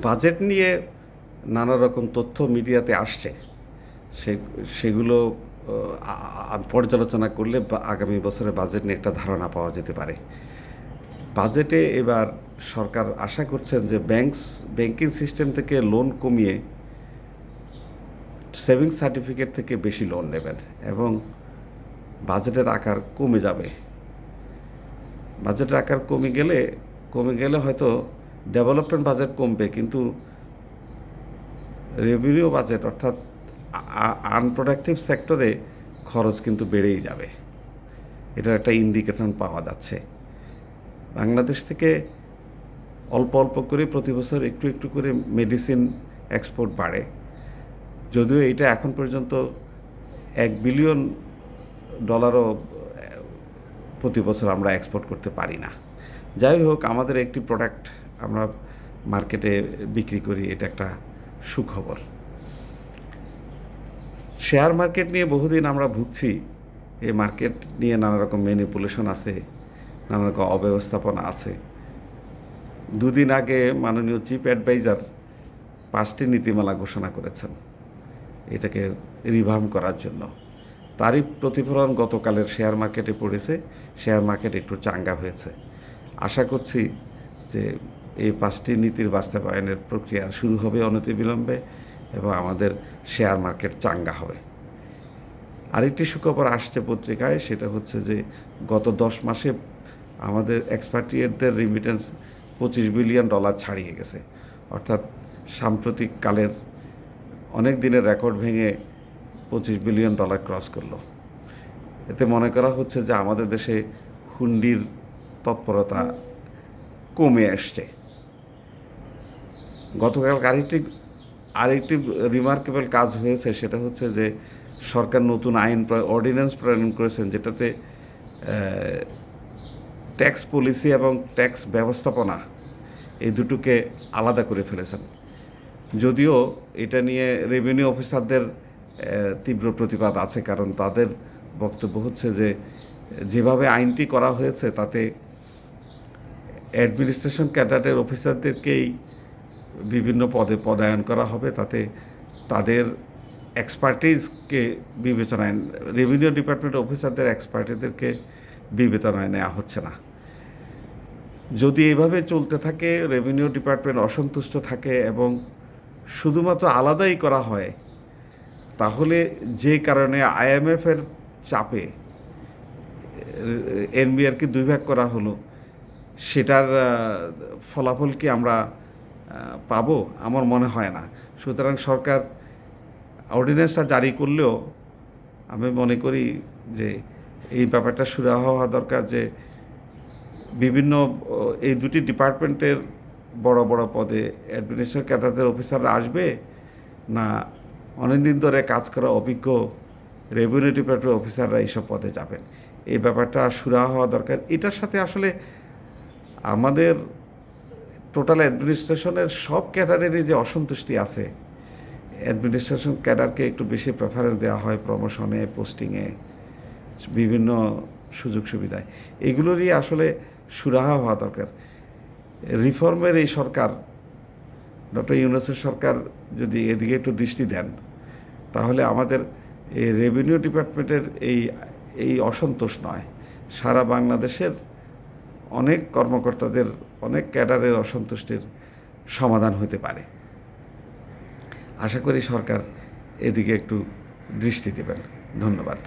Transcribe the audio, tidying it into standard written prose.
Budget নিয়ে নানা রকম তথ্য মিডিয়াতে আসছে, সেগুলো পর্যালোচনা করলে আগামী বছরের বাজেট নিয়ে একটা ধারণা পাওয়া যেতে পারে। বাজেটে এবার সরকার আশা করছেন যে ব্যাংকিং সিস্টেম থেকে লোন কমিয়ে সেভিংস সার্টিফিকেট থেকে বেশি লোন নেবেন এবং বাজেটের আকার কমে যাবে। বাজেটের আকার কমে গেলে হয়তো ডেভেলপমেন্ট বাজেট কমবে, কিন্তু রেভিনিউ বাজেট অর্থাৎ আনপ্রোডাক্টিভ সেক্টরে খরচ কিন্তু বেড়েই যাবে। এটার একটা ইন্ডিকেশন পাওয়া যাচ্ছে। বাংলাদেশ থেকে অল্প অল্প করে প্রতি বছর একটু একটু করে মেডিসিন এক্সপোর্ট বাড়ে, যদিও এটা এখন পর্যন্ত $1 বিলিয়ন প্রতি বছর আমরা এক্সপোর্ট করতে পারি না। যাই হোক, আমাদের একটি প্রোডাক্ট আমরা মার্কেটে বিক্রি করি, এটা একটা সুখবর। শেয়ার মার্কেট নিয়ে বহুদিন আমরা ভুগছি। এই মার্কেট নিয়ে নানা রকম ম্যানিপুলেশন আছে, নানা রকম অব্যবস্থাপনা আছে। দুদিন আগে মাননীয় চিফ অ্যাডভাইজার 5টি নীতিমালা ঘোষণা করেছেন এটাকে রিভার্ম করার জন্য। তারই প্রতিফলন গতকালের শেয়ার মার্কেটে পড়েছে। শেয়ার মার্কেট একটু চাঙ্গা হয়েছে। আশা করছি যে এই 5টি নীতির বাস্তবায়নের প্রক্রিয়া শুরু হবে অনতিবিলম্বে এবং আমাদের শেয়ার মার্কেট চাঙ্গা হবে। আরেকটি সুখবর আসছে পত্রিকায়, সেটা হচ্ছে যে গত 10 মাসে আমাদের এক্সপাট্রিয়েটদের রিমিটেন্স $25 বিলিয়ন ছাড়িয়ে গেছে, অর্থাৎ সাম্প্রতিক কালের অনেক দিনের রেকর্ড ভেঙে $25 বিলিয়ন ক্রস করলো। এতে মনে করা হচ্ছে যে আমাদের দেশে হুন্ডির তৎপরতা কমে আসছে। গতকাল আরেকটি রিমার্কেবল কাজ হয়েছে, সেটা হচ্ছে যে সরকার নতুন অর্ডিন্যান্স প্রণয়ন করেছেন, যেটাতে ট্যাক্স পলিসি এবং ট্যাক্স ব্যবস্থাপনা এই দুটোকে আলাদা করে ফেলেছেন। যদিও এটা নিয়ে রেভিনিউ অফিসারদের তীব্র প্রতিবাদ আছে, কারণ তাদের বক্তব্য হচ্ছে যে যেভাবে আইনটি করা হয়েছে তাতে অ্যাডমিনিস্ট্রেশন ক্যাডারের অফিসারদেরকেই বিভিন্ন পদে পদায়ন করা হবে, তাতে তাদের এক্সপার্টিজকে বিবেচনায়, রেভিনিউ ডিপার্টমেন্টের অফিসারদের এক্সপার্টিজদেরকে বিবেচনায় নেওয়া হচ্ছে না। যদি এইভাবে চলতে থাকে, রেভিনিউ ডিপার্টমেন্ট অসন্তুষ্ট থাকে এবং শুধুমাত্র আলাদাই করা হয়, তাহলে যে কারণে IMF-এর চাপে NBR-কে 2 ভাগ করা হলো, সেটার ফলাফল কি আমরা পাবো? আমার মনে হয় না। সুতরাং সরকার অর্ডিন্যান্সটা জারি করলেও আমি মনে করি যে এই ব্যাপারটা সুরাহা হওয়া দরকার, যে বিভিন্ন এই দুটি ডিপার্টমেন্টের বড় বড় পদে অ্যাডমিনিস্ট্রেশন ক্যাডারদের অফিসাররা আসবে, না অনেকদিন ধরে কাজ করা অভিজ্ঞ রেভিনিউ ডিপার্টমেন্টের অফিসাররা এইসব পদে যাবেন। এই ব্যাপারটা সুরাহা হওয়া দরকার। এটার সাথে আসলে আমাদের টোটাল অ্যাডমিনিস্ট্রেশনের সব ক্যাডারেরই যে অসন্তুষ্টি আছে, অ্যাডমিনিস্ট্রেশন ক্যাডারকে একটু বেশি প্রেফারেন্স দেওয়া হয় প্রমোশনে, পোস্টিংয়ে, বিভিন্ন সুযোগ সুবিধায়, এগুলোরই আসলে সুরাহা হওয়া দরকার। রিফর্মের এই সরকার, ডক্টর ইউনূসের সরকার যদি এদিকে একটু দৃষ্টি দেন, তাহলে আমাদের এই রেভিনিউ ডিপার্টমেন্টের এই অসন্তোষ নয়, সারা বাংলাদেশের অনেক কর্মকর্তাদের, অনেক ক্যাডারের অসন্তুষ্টির সমাধান হতে পারে। আশা করি সরকার এদিকে একটু দৃষ্টি দেবেন। ধন্যবাদ।